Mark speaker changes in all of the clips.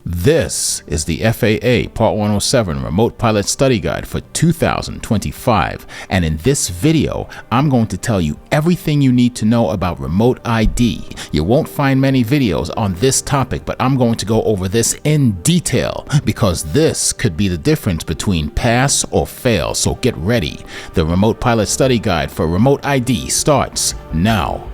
Speaker 1: This is the FAA Part 107 Remote Pilot Study Guide for 2025, and in this video, I'm going to tell you everything you need to know about remote ID. You won't find many videos on this topic, but I'm going to go over this in detail because this could be the difference between pass or fail, so get ready. The Remote Pilot Study Guide for Remote ID starts now.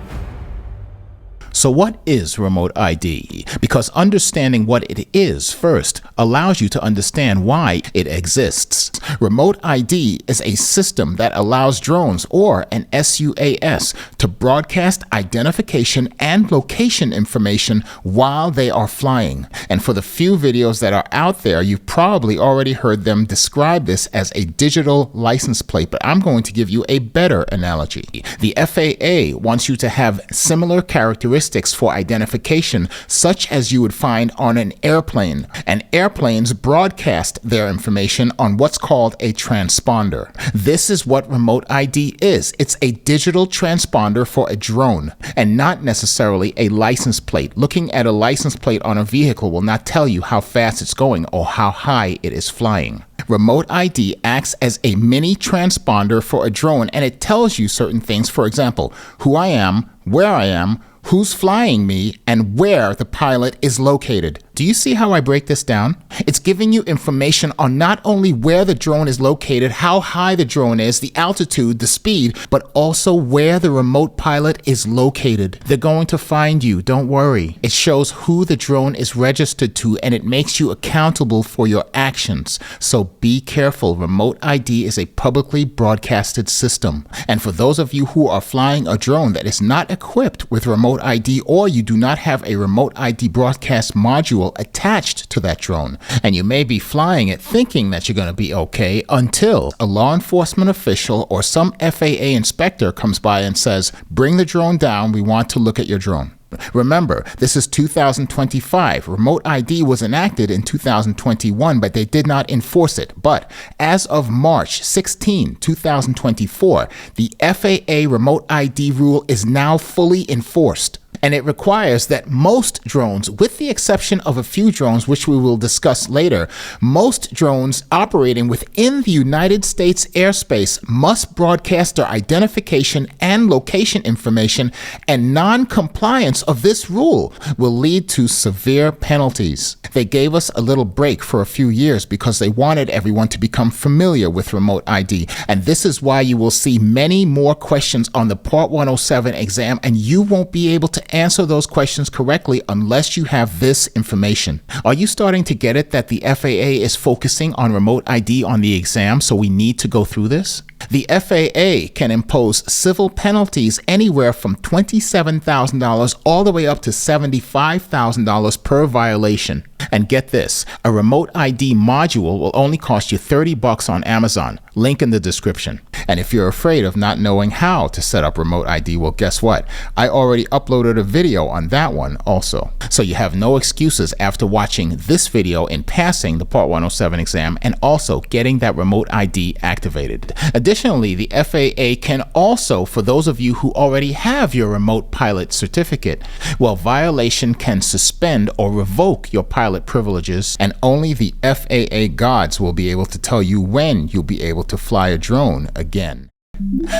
Speaker 1: So what is remote ID? Because understanding what it is first allows you to understand why it exists. Remote ID is a system that allows drones, or an SUAS, to broadcast identification and location information while they are flying. And for the few videos that are out there, you've probably already heard them describe this as a digital license plate, but I'm going to give you a better analogy. The FAA wants you to have similar characteristics for identification, such as you would find on an airplane. And airplanes broadcast their information on what's called a transponder. This is what remote ID is. It's a digital transponder for a drone, and not necessarily a license plate. Looking at a license plate on a vehicle will not tell you how fast it's going or how high it is flying. Remote ID acts as a mini transponder for a drone, and it tells you certain things. For example, who I am, where I am, who's flying me, and where the pilot is located. Do you see how I break this down? It's giving you information on not only where the drone is located, how high the drone is, the altitude, the speed, but also where the remote pilot is located. They're going to find you, don't worry. It shows who the drone is registered to, and it makes you accountable for your actions. So be careful. Remote ID is a publicly broadcasted system. And for those of you who are flying a drone that is not equipped with remote ID, or you do not have a remote ID broadcast module attached to that drone, and you may be flying it thinking that you're going to be okay until a law enforcement official or some FAA inspector comes by and says, "Bring the drone down, we want to look at your drone." Remember, this is 2025. Remote ID was enacted in 2021, but they did not enforce it. But as of March 16, 2024, the FAA Remote ID rule is now fully enforced. And it requires that most drones, with the exception of a few drones, which we will discuss later, most drones operating within the United States airspace must broadcast their identification and location information, and non-compliance of this rule will lead to severe penalties. They gave us a little break for a few years because they wanted everyone to become familiar with remote ID. And this is why you will see many more questions on the Part 107 exam, and you won't be able to answer those questions correctly unless you have this information. Are you starting to get it that the FAA is focusing on remote ID on the exam, so we need to go through this? The FAA can impose civil penalties anywhere from $27,000 all the way up to $75,000 per violation. And get this, a remote ID module will only cost you $30 on Amazon. Link in the description. And if you're afraid of not knowing how to set up remote ID, well, guess what? I already uploaded a video on that one also. So you have no excuses after watching this video in passing the Part 107 exam and also getting that remote ID activated. Additionally, the FAA can also, for those of you who already have your remote pilot certificate, well, violation can suspend or revoke your pilot privileges, and only the FAA gods will be able to tell you when you'll be able to fly a drone again.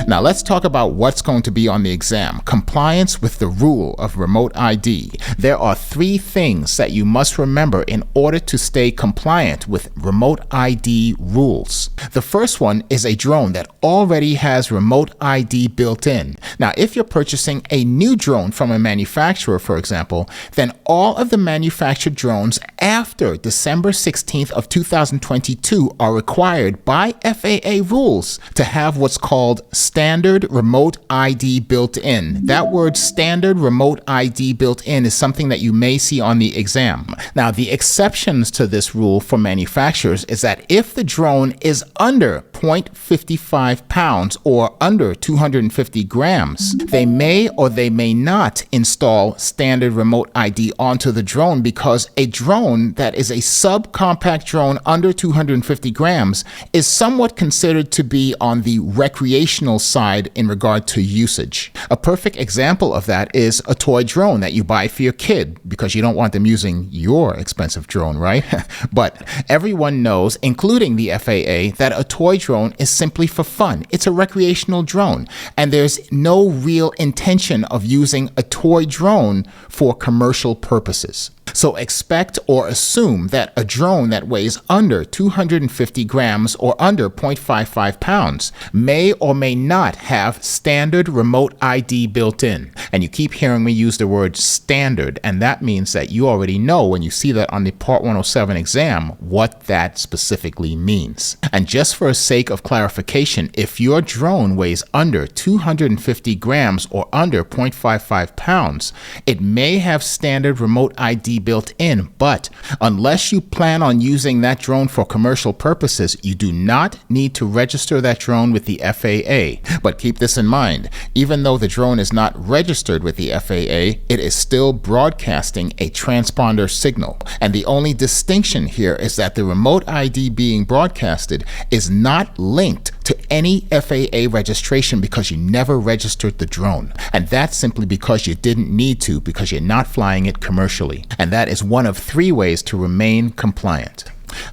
Speaker 1: Now let's talk about what's going to be on the exam. Compliance with the rule of remote ID. There are 3 things that you must remember in order to stay compliant with remote ID rules. The first one is a drone that already has remote ID built in. Now, if you're purchasing a new drone from a manufacturer, for example, then all of the manufactured drones after December 16th of 2022 are required by FAA rules to have what's called standard remote ID built in. That word standard remote ID built in is something that you may see on the exam. Now, the exceptions to this rule for manufacturers is that if the drone is under 0.55 pounds or under 250 grams, they may or they may not install standard remote ID onto the drone, because a drone that is a subcompact drone under 250 grams is somewhat considered to be on the recreational side in regard to usage. A perfect example of that is a toy drone that you buy for your kid because you don't want them using your expensive drone, right? But everyone knows, including the FAA, that a toy drone is simply for fun. It's a recreational drone, and there's no real intention of using a toy drone for commercial purposes. So expect or assume that a drone that weighs under 250 grams or under 0.55 pounds may or may not have standard remote ID built in. And you keep hearing me use the word standard, and that means that you already know when you see that on the Part 107 exam what that specifically means. And just for the sake of clarification, if your drone weighs under 250 grams or under 0.55 pounds, it may have standard remote ID built in, but unless you plan on using that drone for commercial purposes, you do not need to register that drone with the FAA. But keep this in mind, even though the drone is not registered with the FAA, it is still broadcasting a transponder signal. And the only distinction here is that the remote ID being broadcasted is not linked to any FAA registration because you never registered the drone. And that's simply because you didn't need to, because you're not flying it commercially. And that is one of 3 ways to remain compliant.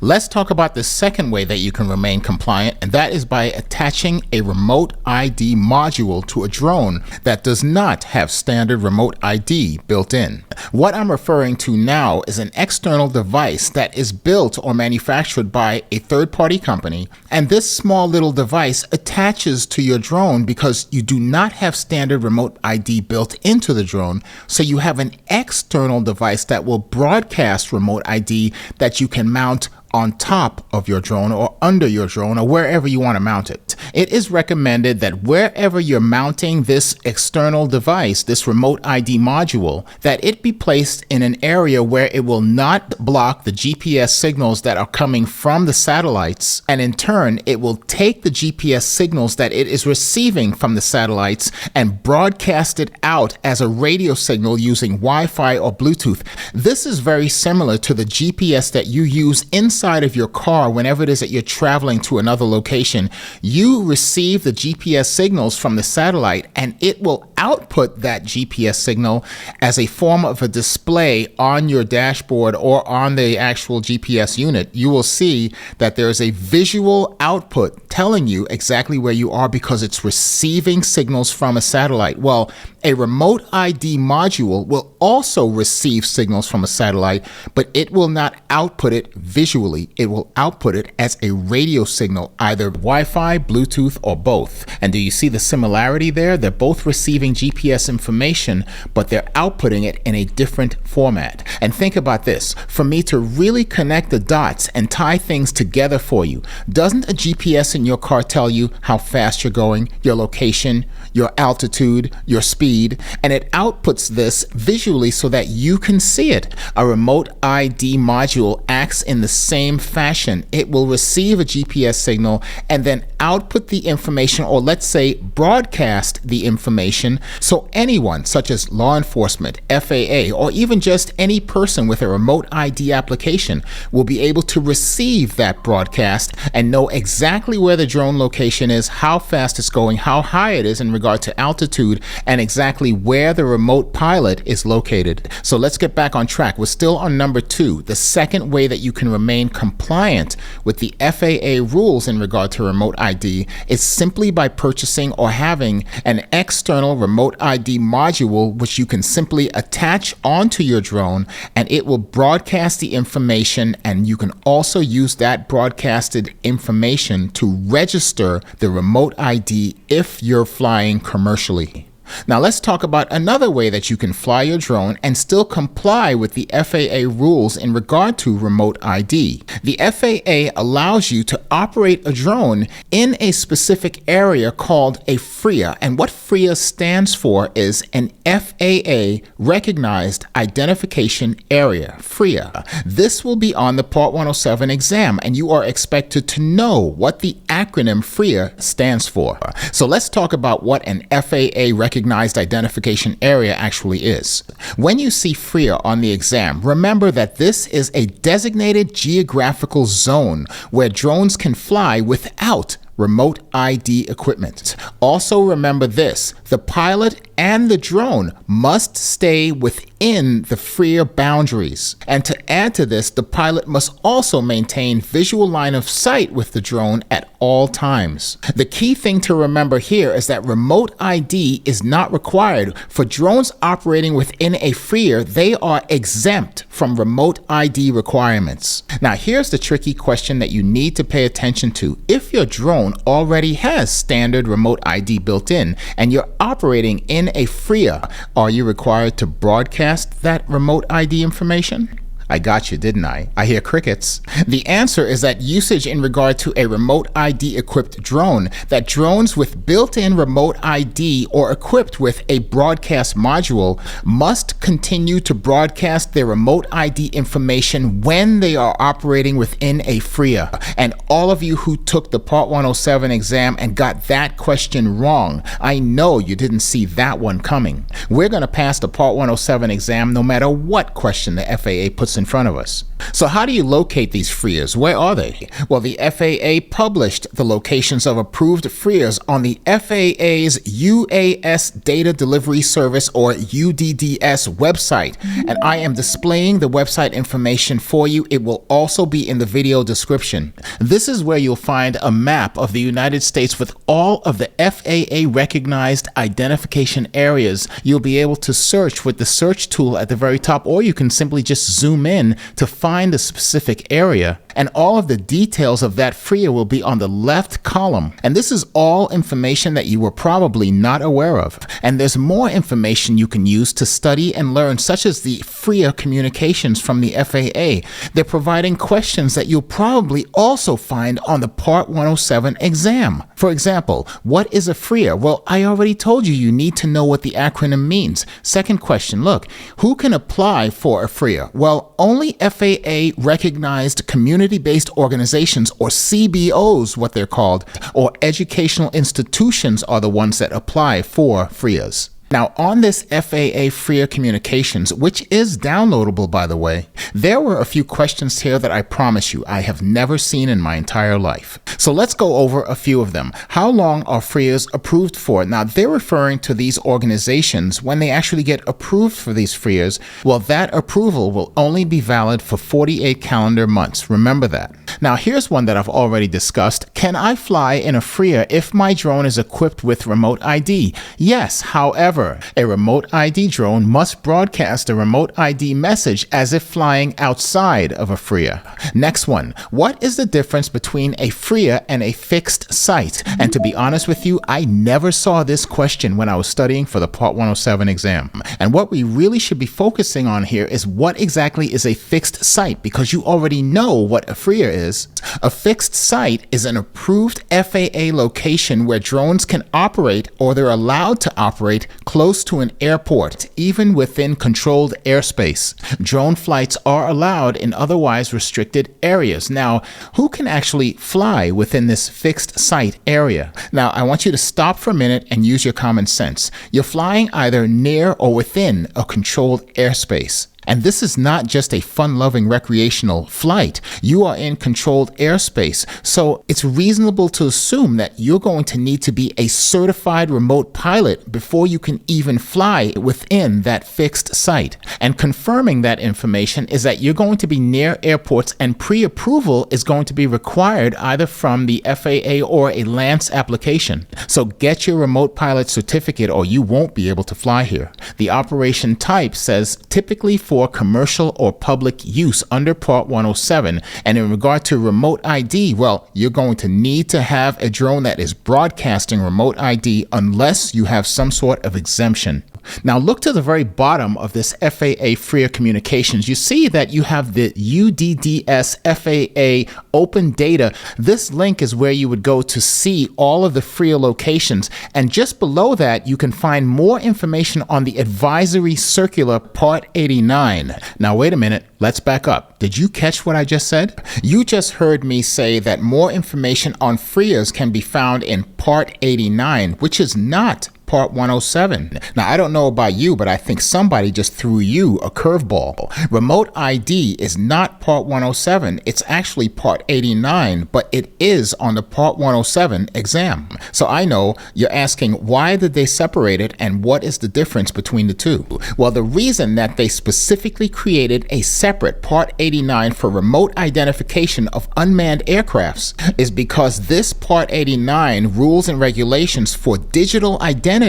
Speaker 1: Let's talk about the second way that you can remain compliant, and that is by attaching a remote ID module to a drone that does not have standard remote ID built in. What I'm referring to now is an external device that is built or manufactured by a third-party company, and this small little device attaches to your drone because you do not have standard remote ID built into the drone, so you have an external device that will broadcast remote ID that you can mount on top of your drone or under your drone or wherever you want to mount it. It is recommended that wherever you're mounting this external device, this remote ID module, that it be placed in an area where it will not block the GPS signals that are coming from the satellites, and in turn it will take the GPS signals that it is receiving from the satellites and broadcast it out as a radio signal using Wi-Fi or Bluetooth. This is very similar to the GPS that you use inside of your car whenever it is that you're traveling to another location. You receive the GPS signals from the satellite, and it will output that GPS signal as a form of a display on your dashboard or on the actual GPS unit. You will see that there's a visual output telling you exactly where you are because it's receiving signals from a satellite. Well, a remote ID module will also receive signals from a satellite, but it will not output it visually. It will output it as a radio signal, either Wi-Fi, Bluetooth, or both. And do you see the similarity there? They're both receiving GPS information, but they're outputting it in a different format. And think about this. For me to really connect the dots and tie things together for you, doesn't a GPS in your car tell you how fast you're going, your location, your altitude, your speed, and it outputs this visually so that you can see it? A remote ID module acts in the same fashion. It will receive a GPS signal and then output the information, or let's say broadcast the information, so anyone such as law enforcement, FAA, or even just any person with a remote ID application will be able to receive that broadcast and know exactly where the drone location is, how fast it's going, how high it is in regard to altitude, and exactly where the remote pilot is located. So let's get back on track. We're still on number 2. The second way that you can remain compliant with the FAA rules in regard to remote ID is simply by purchasing or having an external remote ID module, which you can simply attach onto your drone, and it will broadcast the information, and you can also use that broadcasted information to register the remote ID if you're flying commercially. Now let's talk about another way that you can fly your drone and still comply with the FAA rules in regard to remote ID. The FAA allows you to operate a drone in a specific area called a FRIA, and what FRIA stands for is an FAA Recognized Identification Area, FRIA. This will be on the Part 107 exam, and you are expected to know what the acronym FRIA stands for. So let's talk about what an FAA Recognized Identification Area actually is. When you see FRIA on the exam, remember that this is a designated geographical zone where drones can fly without remote ID equipment. Also remember this, the pilot and the drone must stay within the FRIA boundaries. And to add to this, the pilot must also maintain visual line of sight with the drone at all times. The key thing to remember here is that remote ID is not required for drones operating within a FRIA. They are exempt from remote ID requirements. Now here's the tricky question that you need to pay attention to. If your drone already has standard remote ID built in and you're operating in a FRIA, are you required to broadcast that remote ID information? I got you, didn't I? I hear crickets. The answer is that usage in regard to a remote ID equipped drone, that drones with built-in remote ID or equipped with a broadcast module must continue to broadcast their remote ID information when they are operating within a FRIA. And all of you who took the Part 107 exam and got that question wrong, I know you didn't see that one coming. We're going to pass the Part 107 exam no matter what question the FAA puts in front of us. So how do you locate these FRIAs? Where are they? Well, the FAA published the locations of approved FRIAs on the FAA's UAS Data Delivery Service, or UDDS website. And I am displaying the website information for you. It will also be in the video description. This is where you'll find a map of the United States with all of the FAA recognized identification areas. You'll be able to search with the search tool at the very top, or you can simply just zoom in to find a specific area, and all of the details of that FRIA will be on the left column. And this is all information that you were probably not aware of. And there's more information you can use to study and learn, such as the FRIA communications from the FAA. They're providing questions that you'll probably also find on the Part 107 exam. For example, what is a FRIA? Well, I already told you you need to know what the acronym means. Second question, look, who can apply for a FRIA? Well, only FAA recognized community-based organizations, or CBOs, what they're called, or educational institutions are the ones that apply for FRIAs. Now, on this FAA FRIA communications, which is downloadable, by the way, there were a few questions here that I promise you I have never seen in my entire life. So let's go over a few of them. How long are FRIAs approved for? Now, they're referring to these organizations when they actually get approved for these FRIAs. Well, that approval will only be valid for 48 calendar months. Remember that. Now, here's one that I've already discussed. Can I fly in a FRIA if my drone is equipped with remote ID? Yes, however, a remote ID drone must broadcast a remote ID message as if flying outside of a FRIA. Next one, what is the difference between a FRIA and a fixed site? And to be honest with you, I never saw this question when I was studying for the Part 107 exam. And what we really should be focusing on here is what exactly is a fixed site, because you already know what a FRIA is. A fixed site is an approved FAA location where drones can operate, or they're allowed to operate, close to an airport, even within controlled airspace. Drone flights are allowed in otherwise restricted areas. Now, who can actually fly within this fixed site area? Now, I want you to stop for a minute and use your common sense. You're flying either near or within a controlled airspace. And this is not just a fun-loving recreational flight. You are in controlled airspace. So it's reasonable to assume that you're going to need to be a certified remote pilot before you can even fly within that fixed site. And confirming that information is that you're going to be near airports, and pre-approval is going to be required either from the FAA or a LANCE application. So get your remote pilot certificate or you won't be able to fly here. The operation type says typically for for commercial or public use under Part 107. And in regard to remote ID, well, you're going to need to have a drone that is broadcasting remote ID unless you have some sort of exemption. Now look to the very bottom of this FAA FRIA communications. You see that you have the UDDS FAA open data. This link is where you would go to see all of the FRIA locations. And just below that, you can find more information on the Advisory Circular Part 89. Now wait a minute, let's back up. Did you catch what I just said? You just heard me say that more information on FRIAs can be found in Part 89, which is not Part 107. Now, I don't know about you, but I think somebody just threw you a curveball. Remote ID is not Part 107. It's actually Part 89, but it is on the Part 107 exam. So I know you're asking, why did they separate it and what is the difference between the two? Well, the reason that they specifically created a separate Part 89 for remote identification of unmanned aircrafts is because this Part 89 rules and regulations for digital identity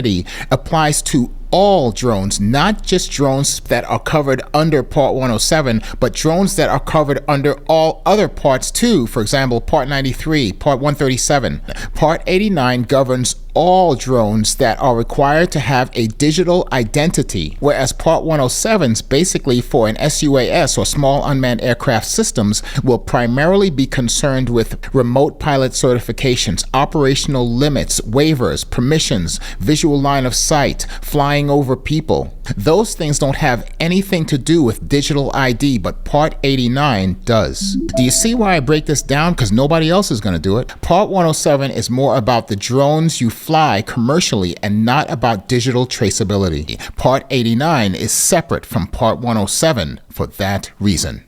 Speaker 1: applies to all drones, not just drones that are covered under Part 107, but drones that are covered under all other parts too. For example, Part 93, Part 137. Part 89 governs all drones that are required to have a digital identity, whereas Part 107's basically for an SUAS or small unmanned aircraft systems will primarily be concerned with remote pilot certifications, operational limits, waivers, permissions, visual line of sight, flying over people. Those things don't have anything to do with digital ID, but Part 89 does. Do you see why I break this down? Because nobody else is going to do it. Part 107 is more about the drones you fly commercially and not about digital traceability. Part 89 is separate from Part 107 for that reason.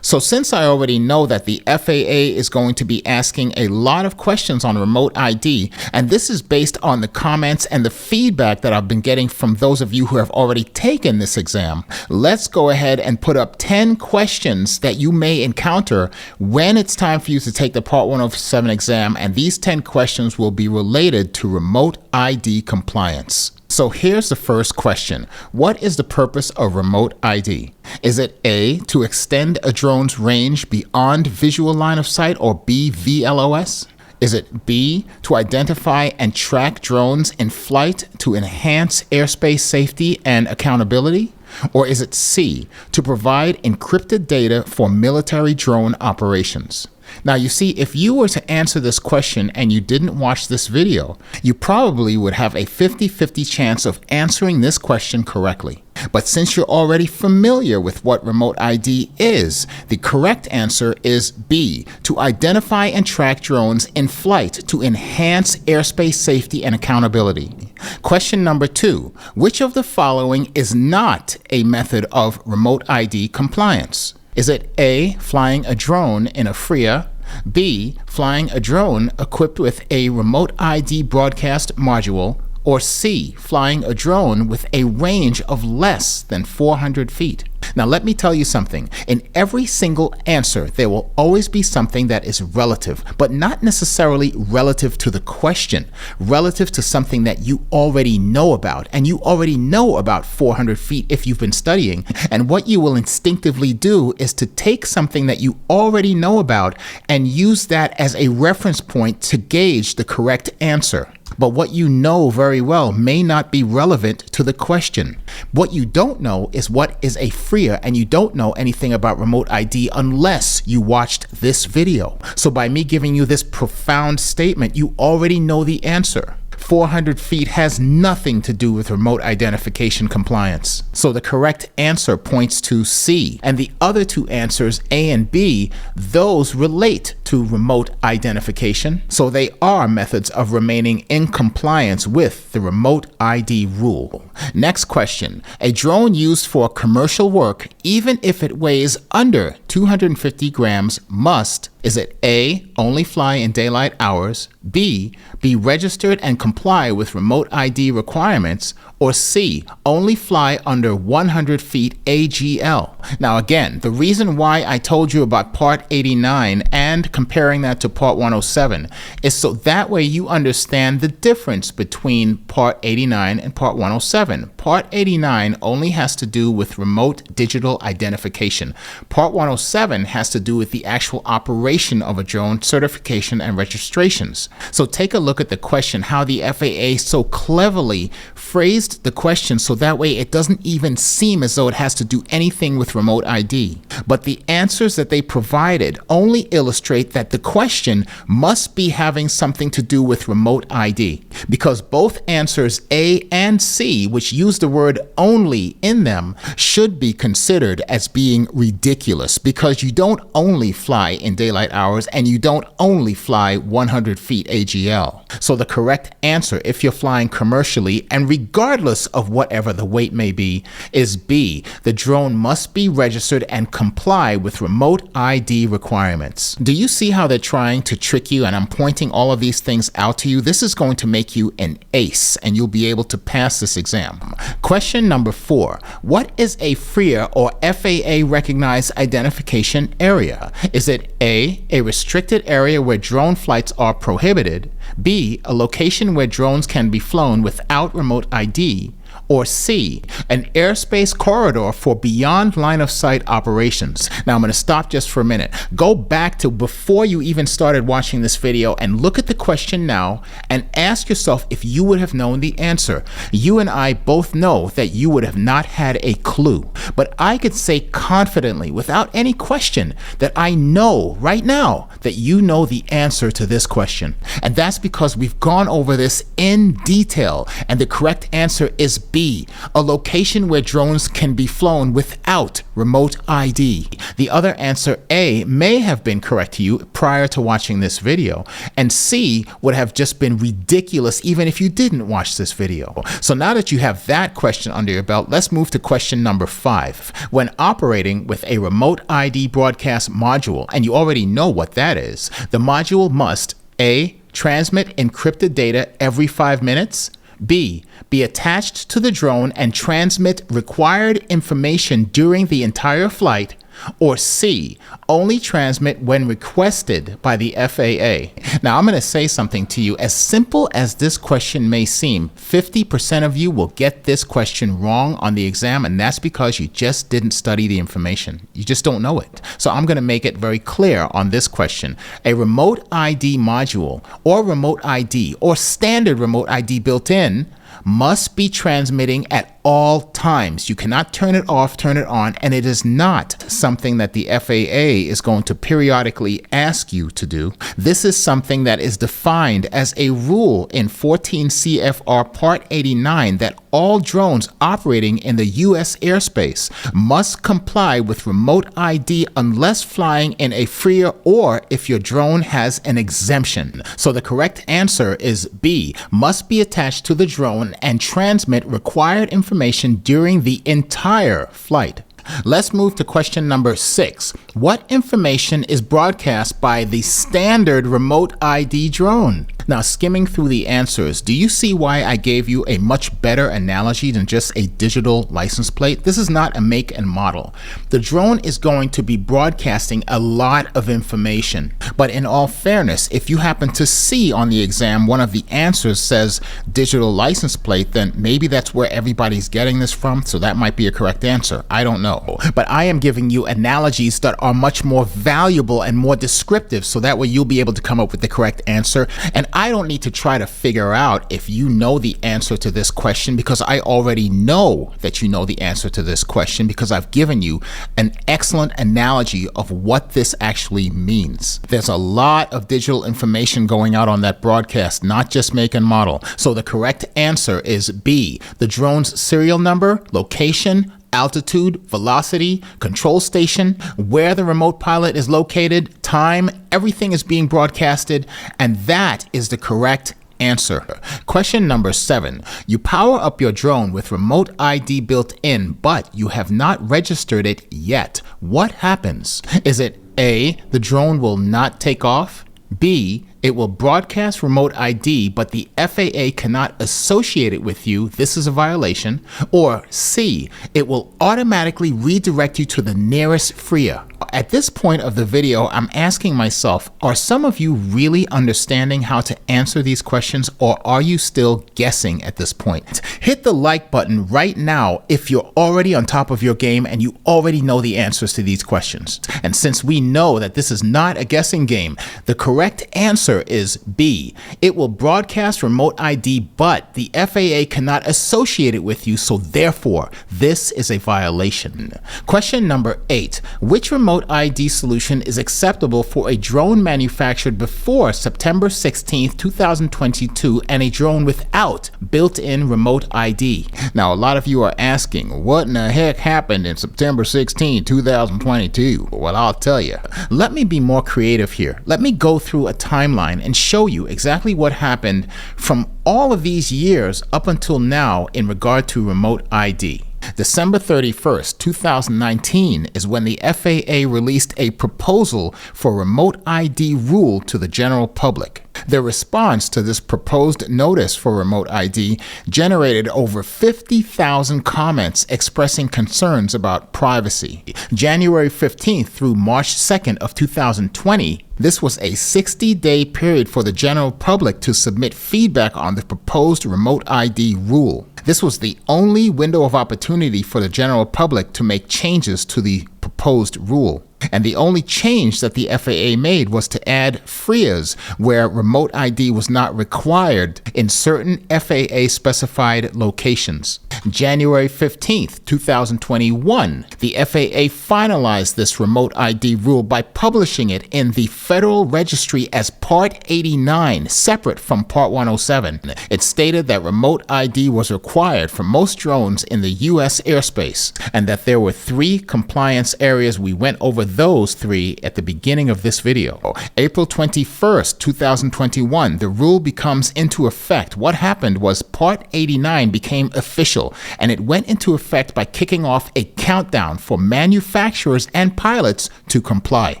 Speaker 1: So since I already know that the FAA is going to be asking a lot of questions on remote ID, and this is based on the comments and the feedback that I've been getting from those of you who have already taken this exam, let's go ahead and put up 10 questions that you may encounter when it's time for you to take the Part 107 exam, and these 10 questions will be related to remote ID compliance. So here's the first question. What is the purpose of remote ID? Is it A, to extend a drone's range beyond visual line of sight, or B, VLOS? Is it B, to identify and track drones in flight to enhance airspace safety and accountability? Or is it C, to provide encrypted data for military drone operations? Now, you see, if you were to answer this question and you didn't watch this video, you probably would have a 50-50 chance of answering this question correctly. But since you're already familiar with what remote ID is, the correct answer is B, to identify and track drones in flight to enhance airspace safety and accountability. Question number 2, which of the following is not a method of remote ID compliance? Is it A, flying a drone in a FRIA, B, flying a drone equipped with a remote ID broadcast module, or C, flying a drone with a range of less than 400 feet? Now let me tell you something. In every single answer, there will always be something that is relative, but not necessarily relative to the question, relative to something that you already know about. And you already know about 400 feet if you've been studying. And what you will instinctively do is to take something that you already know about and use that as a reference point to gauge the correct answer. But what you know very well may not be relevant to the question. What you don't know is what is a FRIA, and you don't know anything about remote ID unless you watched this video. So by me giving you this profound statement, you already know the answer. 400 feet has nothing to do with remote identification compliance. So the correct answer points to C. And the other two answers, A and B, those relate to remote identification. So they are methods of remaining in compliance with the remote ID rule. Next question. A drone used for commercial work, even if it weighs under 250 grams, must Is it A, only fly in daylight hours, B, be registered and comply with remote ID requirements, or C, only fly under 100 feet AGL? Now again, the reason why I told you about Part 89 and comparing that to Part 107 is so that way you understand the difference between Part 89 and Part 107. Part 89 only has to do with remote digital identification. Part 107 has to do with the actual operation of a drone, certification and registrations. So take a look at the question, how the FAA so cleverly phrased the question so that way it doesn't even seem as though it has to do anything with remote ID. But the answers that they provided only illustrate that the question must be having something to do with remote ID, because both answers A and C, which use the word only in them, should be considered as being ridiculous, because you don't only fly in daylight hours and you don't only fly 100 feet AGL. So the correct answer, if you're flying commercially and regardless of whatever the weight may be, is B. The drone must be registered and comply with remote ID requirements. Do you see how they're trying to trick you? And I'm pointing all of these things out to you. This is going to make you an ace and you'll be able to pass this exam. Question number 4. What is a FRIA or FAA recognized identification area? Is it A, a restricted area where drone flights are prohibited, B, a location where drones can be flown without remote ID, or C, an airspace corridor for beyond line of sight operations? Now I'm going to stop just for a minute. Go back to before you even started watching this video and look at the question now and ask yourself if you would have known the answer. You and I both know that you would have not had a clue, but I could say confidently without any question that I know right now that you know the answer to this question. And that's because we've gone over this in detail, and the correct answer is B, a location where drones can be flown without remote ID. The other answer, A, may have been correct to you prior to watching this video, and C would have just been ridiculous even if you didn't watch this video. So now that you have that question under your belt, let's move to question number 5. When operating with a remote ID broadcast module, and you already know what that is, the module must A, transmit encrypted data every 5 minutes, B, be attached to the drone and transmit required information during the entire flight, or C, only transmit when requested by the FAA. Now I'm going to say something to you. As simple as this question may seem, 50% of you will get this question wrong on the exam, and that's because you just didn't study the information. You just don't know it. So I'm going to make it very clear on this question. A remote ID module or remote ID or standard remote ID built in must be transmitting at all times. You cannot turn it off, turn it on, and it is not something that the FAA is going to periodically ask you to do. This is something that is defined as a rule in 14 CFR Part 89 that all drones operating in the U.S. airspace must comply with remote ID unless flying in a FRIA or if your drone has an exemption. So the correct answer is B, must be attached to the drone and transmit required information during the entire flight. Let's move to question number 6. What information is broadcast by the standard remote ID drone? Now, skimming through the answers, do you see why I gave you a much better analogy than just a digital license plate? This is not a make and model. The drone is going to be broadcasting a lot of information. But in all fairness, if you happen to see on the exam one of the answers says digital license plate, then maybe that's where everybody's getting this from, so that might be a correct answer. I don't know. But I am giving you analogies that are much more valuable and more descriptive, so that way you'll be able to come up with the correct answer. And I don't need to try to figure out if you know the answer to this question, because I already know that you know the answer to this question, because I've given you an excellent analogy of what this actually means. There's a lot of digital information going out on that broadcast, not just make and model. So the correct answer is B, the drone's serial number, location, altitude, velocity, control station, where the remote pilot is located, time, everything is being broadcasted, and that is the correct answer. Question number 7. You power up your drone with remote ID built in, but you have not registered it yet. What happens? Is it A, the drone will not take off. B, it will broadcast remote ID, but the FAA cannot associate it with you. This is a violation. Or C, it will automatically redirect you to the nearest FRIA. At this point of the video, I'm asking myself, are some of you really understanding how to answer these questions, or are you still guessing at this point? Hit the like button right now if you're already on top of your game and you already know the answers to these questions. And since we know that this is not a guessing game, the correct answer is B. It will broadcast remote ID, but the FAA cannot associate it with you, so therefore, this is a violation. Question number 8. Which remote ID solution is acceptable for a drone manufactured before September 16, 2022 and a drone without built-in remote ID? Now, a lot of you are asking, what in the heck happened in September 16, 2022? Well, I'll tell you. Let me be more creative here. Let me go through a timeline and show you exactly what happened from all of these years up until now in regard to remote ID. December 31st, 2019 is when the FAA released a proposal for remote ID rule to the general public. The response to this proposed notice for remote ID generated over 50,000 comments expressing concerns about privacy. January 15th through March 2nd of 2020, this was a 60-day period for the general public to submit feedback on the proposed remote ID rule. This was the only window of opportunity for the general public to make changes to the proposed rule. And the only change that the FAA made was to add FRIAs where remote ID was not required in certain FAA-specified locations. January 15th, 2021, the FAA finalized this remote ID rule by publishing it in the Federal Registry as Part 89, separate from Part 107. It stated that remote ID was required for most drones in the U.S. airspace, and that there were 3 compliance areas. We went over those 3 at the beginning of this video. April 21st, 2021, the rule becomes into effect. What happened was Part 89 became official, and it went into effect by kicking off a countdown for manufacturers and pilots to comply.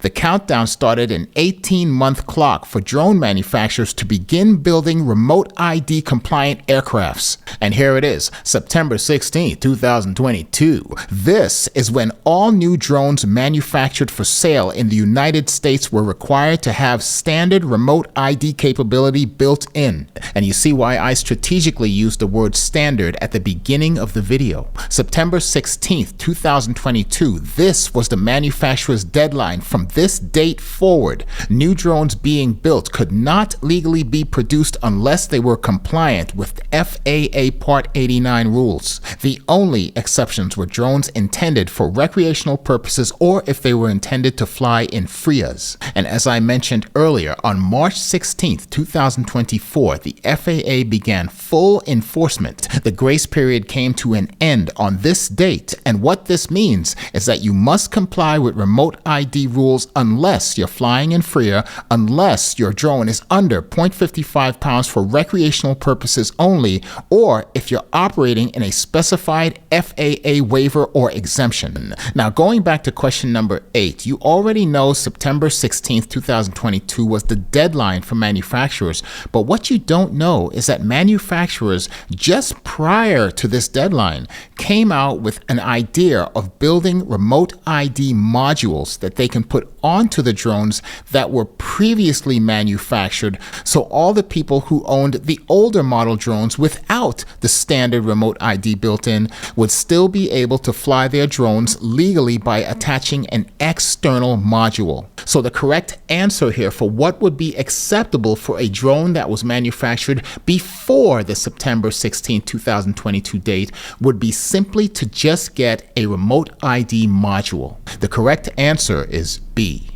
Speaker 1: The countdown started an 18-month clock for drone manufacturers to begin building remote ID compliant aircrafts. And here it is, September 16, 2022. This is when all new drones manufactured for sale in the United States were required to have standard remote ID capability built in. And you see why I strategically used the word standard at the beginning of the video. September 16th, 2022, this was the manufacturer's deadline. From this date forward, new drones being built could not legally be produced unless they were compliant with FAA Part 89 rules. The only exceptions were drones intended for recreational purposes or if they were intended to fly in FRIAs. And as I mentioned earlier, on March 16th, 2024, the FAA began full enforcement. The grace period came to an end on this date, and what this means is that you must comply with remote ID rules unless you're flying in FRIA, unless your drone is under 0.55 pounds for recreational purposes only, or if you're operating in a specified FAA waiver or exemption. Now, going back to question number 8, you already know September 16th, 2022 was the deadline for manufacturers, but what you don't know is that manufacturers just prior to this deadline came out with an idea of building remote ID modules that they can put onto the drones that were previously manufactured, so all the people who owned the older model drones without the standard remote ID built in would still be able to fly their drones legally by attaching an external module. So the correct answer here for what would be acceptable for a drone that was manufactured before the September 16, 2022 date would be simply to just get a remote ID module. The correct answer is B.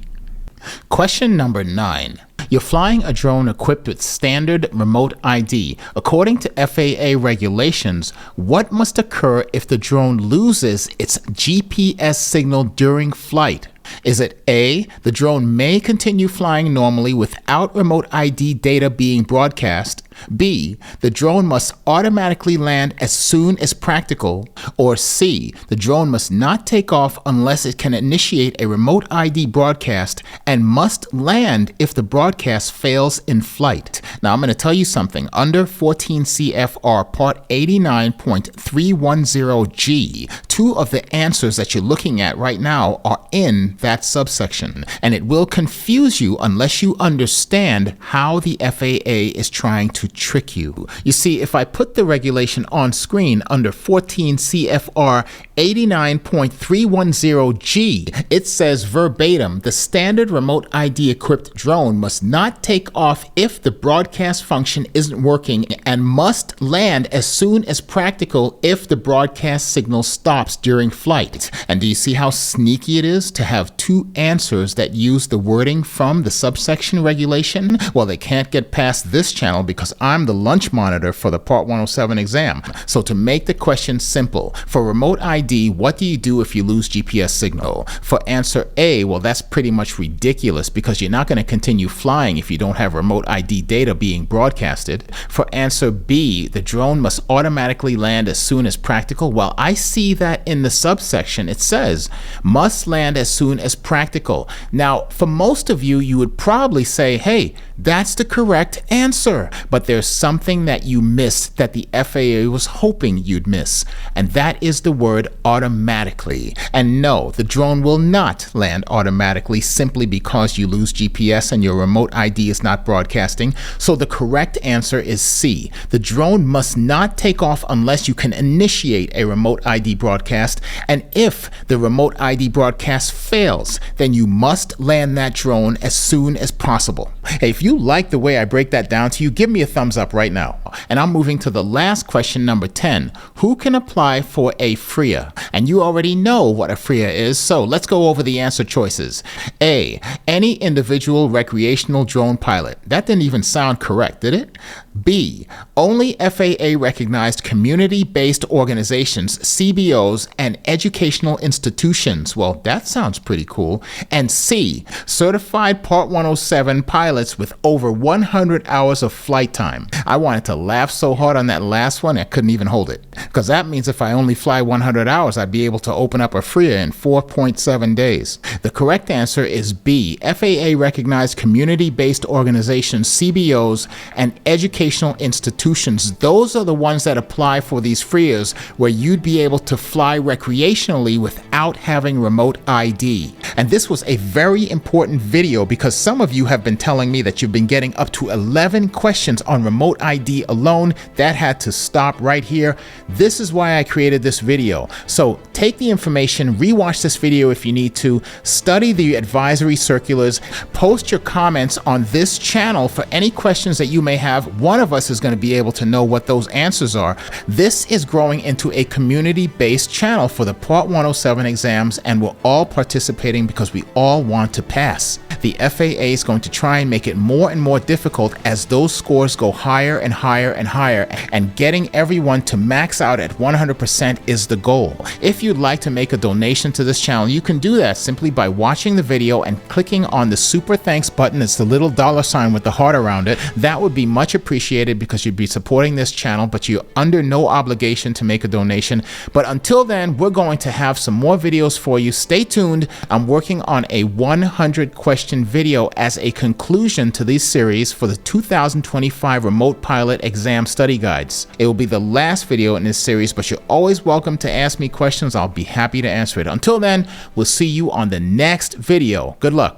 Speaker 1: Question number 9. You're flying a drone equipped with standard remote ID. According to FAA regulations, what must occur if the drone loses its GPS signal during flight? Is it A, the drone may continue flying normally without remote ID data being broadcast? B, the drone must automatically land as soon as practical. Or C, the drone must not take off unless it can initiate a remote ID broadcast and must land if the broadcast fails in flight. Now I'm going to tell you something. Under 14 CFR Part 89.310G, two of the answers that you're looking at right now are in that subsection, and it will confuse you unless you understand how the FAA is trying to trick you. You see, if I put the regulation on screen under 14 CFR 89.310G, it says verbatim, the standard remote ID equipped drone must not take off if the broadcast function isn't working and must land as soon as practical if the broadcast signal stops during flight. And do you see how sneaky it is to have two answers that use the wording from the subsection regulation? Well, they can't get past this channel because I'm the lunch monitor for the Part 107 exam. So to make the question simple, for remote ID, what do you do if you lose GPS signal? For answer A, well, that's pretty much ridiculous because you're not going to continue flying if you don't have remote ID data being broadcasted. For answer B, the drone must automatically land as soon as practical. Well, I see that in the subsection. It says must land as soon as practical. Now, for most of you, you would probably say, hey, that's the correct answer. But there's something that you missed that the FAA was hoping you'd miss, and that is the word automatically. And no, the drone will not land automatically simply because you lose GPS and your remote ID is not broadcasting. So the correct answer is C. The drone must not take off unless you can initiate a remote ID broadcast, and if the remote ID broadcast fails, then you must land that drone as soon as possible. Hey, if you like the way I break that down to you, give me a thumbs up right now. And I'm moving to the last question, number 10. Who can apply for a FRIA? And you already know what a FRIA is, so let's go over the answer choices. A, any individual recreational drone pilot. That didn't even sound correct, did it? B, only FAA-recognized community-based organizations, CBOs, and educational institutions. Well, that sounds pretty cool. And C, certified Part 107 pilots with over 100 hours of flight time. I wanted to laugh so hard on that last one, I couldn't even hold it. Because that means if I only fly 100 hours, I'd be able to open up a FRIA in 4.7 days. The correct answer is B, FAA-recognized community-based organizations, CBOs, and educational institutions. Those are the ones that apply for these FRIAs, where you'd be able to fly recreationally without having remote ID. And this was a very important video because some of you have been telling me that you've been getting up to 11 questions on remote ID alone. That had to stop right here. This is why I created this video. So take the information, rewatch this video if you need to, study the advisory circulars, post your comments on this channel for any questions that you may have. One of us is going to be able to know what those answers are. This is growing into a community-based channel for the Part 107 exams, and we're all participating because we all want to pass. The FAA is going to try and make it more and more difficult as those scores go higher and higher and higher, and getting everyone to max out at 100% is the goal. If you'd like to make a donation to this channel, you can do that simply by watching the video and clicking on the super thanks button. It's the little $ with the heart around it. That would be much appreciated because you'd be supporting this channel, but you're under no obligation to make a donation. But until then, we're going to have some more videos for you. Stay tuned. I'm working on a 100 question video as a conclusion to this series for the 2025 Remote Pilot Exam Study Guides. It will be the last video in this series, but you're always welcome to ask me questions. I'll be happy to answer it. Until then, we'll see you on the next video. Good luck.